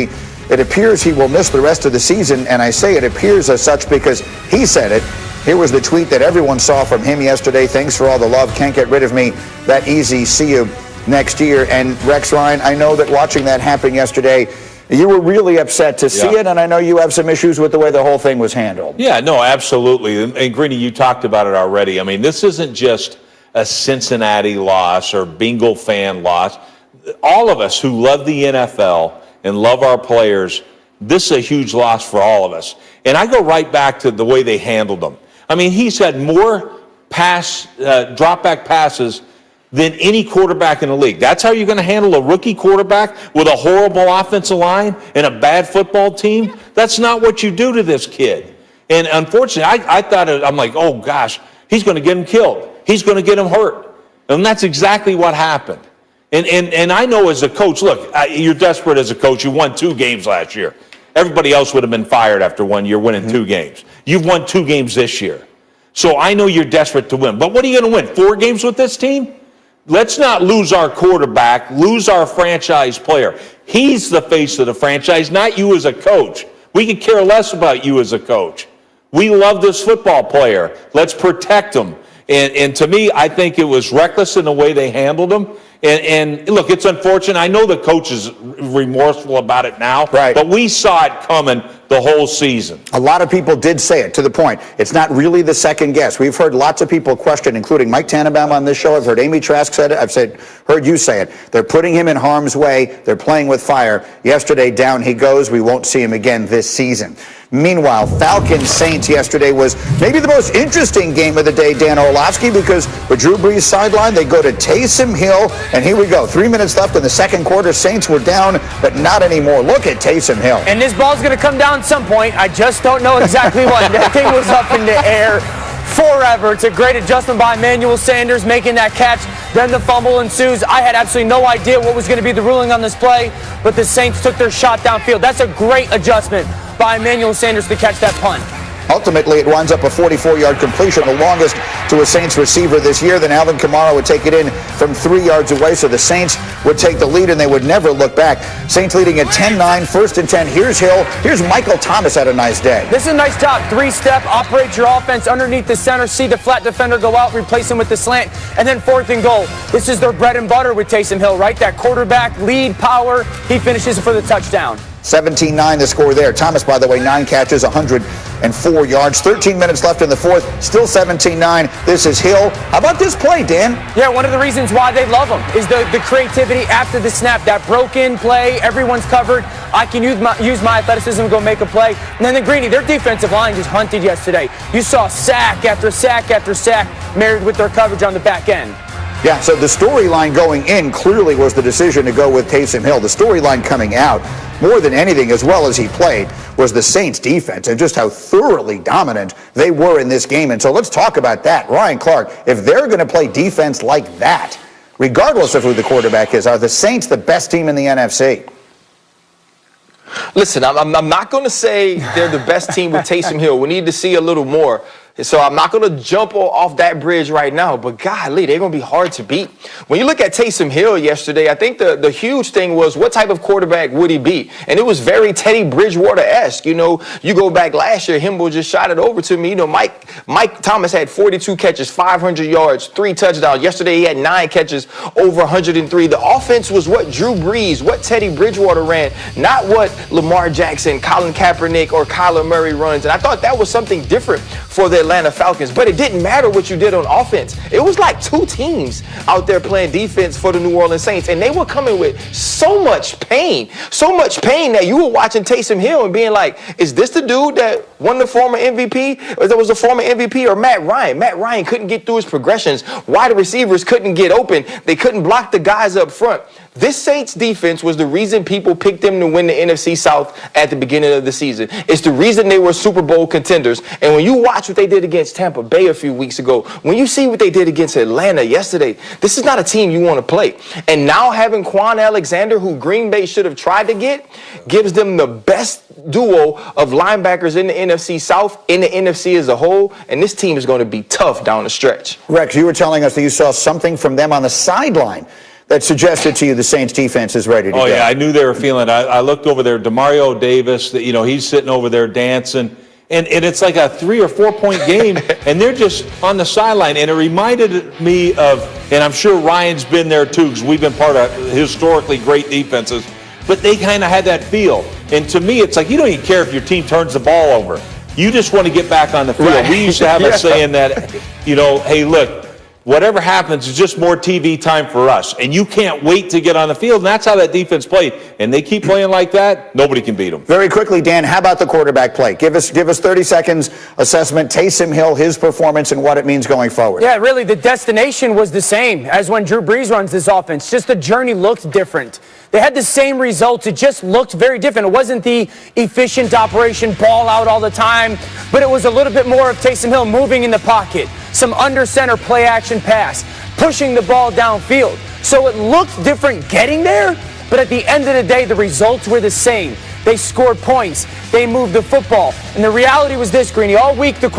injury. It appears he will miss the rest of the season, and I say it appears as such because he said it. Here was the tweet that everyone saw from him yesterday. Thanks for all the love. Can't get rid of me that easy. See you next year. And Rex Ryan, I know that watching that happen yesterday, you were really upset to see it, and I know you have some issues with the way the whole thing was handled. Yeah, no, absolutely. And Greeny, you talked about it already. I mean, this isn't just a Cincinnati loss or Bengal fan loss. All of us who love the NFL and love our players, this is a huge loss for all of us. And I go right back to the way they handled them. I mean, he's had more drop back passes than any quarterback in the league. That's how you're going to handle a rookie quarterback with a horrible offensive line and a bad football team? That's not what you do to this kid. And unfortunately, I thought, I'm like, oh gosh, he's going to get him killed. He's going to get him hurt. And that's exactly what happened. And I know as a coach, look, you're desperate as a coach. You won 2 games last year. Everybody else would have been fired after 1 year winning 2 games. You've won 2 games this year. So I know you're desperate to win. But what are you going to win? 4 games with this team? Let's not lose our quarterback, lose our franchise player. He's the face of the franchise, not you as a coach. We could care less about you as a coach. We love this football player. Let's protect him. And to me, I think it was reckless in the way they handled him. And look, it's unfortunate. I know the coach is remorseful about it now, right, but we saw it coming the whole season. A lot of people did say it, to the point. It's not really the second guess. We've heard lots of people question, including Mike Tannenbaum on this show. I've heard Amy Trask said it. I've heard you say it. They're putting him in harm's way. They're playing with fire. Yesterday, down he goes. We won't see him again this season. Meanwhile, Falcons-Saints yesterday was maybe the most interesting game of the day, Dan Orlovsky, because with Drew Brees sideline, they go to Taysom Hill, and here we go. 3 minutes left in the second quarter. Saints were down, but not anymore. Look at Taysom Hill. And this ball's going to come down at some point. I just don't know exactly when. That thing was up in the air forever. It's a great adjustment by Emmanuel Sanders making that catch. Then the fumble ensues. I had absolutely no idea what was going to be the ruling on this play, but the Saints took their shot downfield. That's a great adjustment by Emmanuel Sanders to catch that punt. Ultimately, it winds up a 44-yard completion, the longest to a Saints receiver this year. Then Alvin Kamara would take it in from 3 yards away, so the Saints would take the lead, and they would never look back. Saints leading at 10-9, first and 10. Here's Hill. Here's Michael Thomas had a nice day. This is a nice job. 3-step, operate your offense underneath the center, see the flat defender go out, replace him with the slant, and then 4th and goal. This is their bread and butter with Taysom Hill, right? That quarterback lead power. He finishes for the touchdown. 17-9 the score there. Thomas, by the way, 9 catches, 104 yards. 13 minutes left in the fourth. Still 17-9. This is Hill. How about this play, Dan? Yeah, one of the reasons why they love him is the creativity after the snap. That broken play, everyone's covered. I can use my athleticism to go make a play. And then the Greeny, their defensive line just hunted yesterday. You saw sack after sack after sack married with their coverage on the back end. Yeah, so the storyline going in clearly was the decision to go with Taysom Hill. The storyline coming out, more than anything, as well as he played, was the Saints' defense and just how thoroughly dominant they were in this game. And so let's talk about that. Ryan Clark, if they're going to play defense like that, regardless of who the quarterback is, are the Saints the best team in the NFC? Listen, I'm not going to say they're the best team with Taysom Hill. We need to see a little more. So I'm not going to jump off that bridge right now, but golly, they're going to be hard to beat. When you look at Taysom Hill yesterday, I think the huge thing was what type of quarterback would he be? And it was very Teddy Bridgewater-esque. You know, you go back last year, Himbo just shot it over to me. You know, Mike Thomas had 42 catches, 500 yards, 3 touchdowns. Yesterday he had 9 catches, over 103. The offense was what Drew Brees, what Teddy Bridgewater ran, not what Lamar Jackson, Colin Kaepernick, or Kyler Murray runs. And I thought that was something different for the Atlanta Falcons, but it didn't matter what you did on offense. It was like 2 teams out there playing defense for the New Orleans Saints, and they were coming with so much pain that you were watching Taysom Hill and being like, is this the dude that won the former MVP, or that was the former MVP, or Matt Ryan? Matt Ryan couldn't get through his progressions. Wide receivers couldn't get open. They couldn't block the guys up front. This Saints defense was the reason people picked them to win the NFC South at the beginning of the season. It's the reason they were Super Bowl contenders. And when you watch what they did against Tampa Bay a few weeks ago, when you see what they did against Atlanta yesterday, this is not a team you want to play. And now having Quan Alexander, who Green Bay should have tried to get, gives them the best duo of linebackers in the NFC South, in the NFC as a whole. And this team is going to be tough down the stretch. Rex, you were telling us that you saw something from them on the sideline that suggested to you the Saints defense is ready to go. Oh, yeah, I knew they were feeling it. I looked over there, Demario Davis, he's sitting over there dancing. And it's like a 3 or 4 point game, and they're just on the sideline. And it reminded me of, and I'm sure Ryan's been there too, because we've been part of historically great defenses, but they kind of had that feel. And to me, it's like you don't even care if your team turns the ball over. You just want to get back on the field. Right. We used to have a saying that, hey, look, whatever happens is just more TV time for us. And you can't wait to get on the field. And that's how that defense played. And they keep playing like that, nobody can beat them. Very quickly, Dan, how about the quarterback play? Give us 30 seconds assessment. Taysom Hill, his performance, and what it means going forward. Yeah, really, the destination was the same as when Drew Brees runs this offense. Just the journey looked different. They had the same results. It just looked very different. It wasn't the efficient operation, ball out all the time, but it was a little bit more of Taysom Hill moving in the pocket, some under center play action pass, pushing the ball downfield. So it looked different getting there, but at the end of the day, the results were the same. They scored points. They moved the football. And the reality was this, Greeny, all week the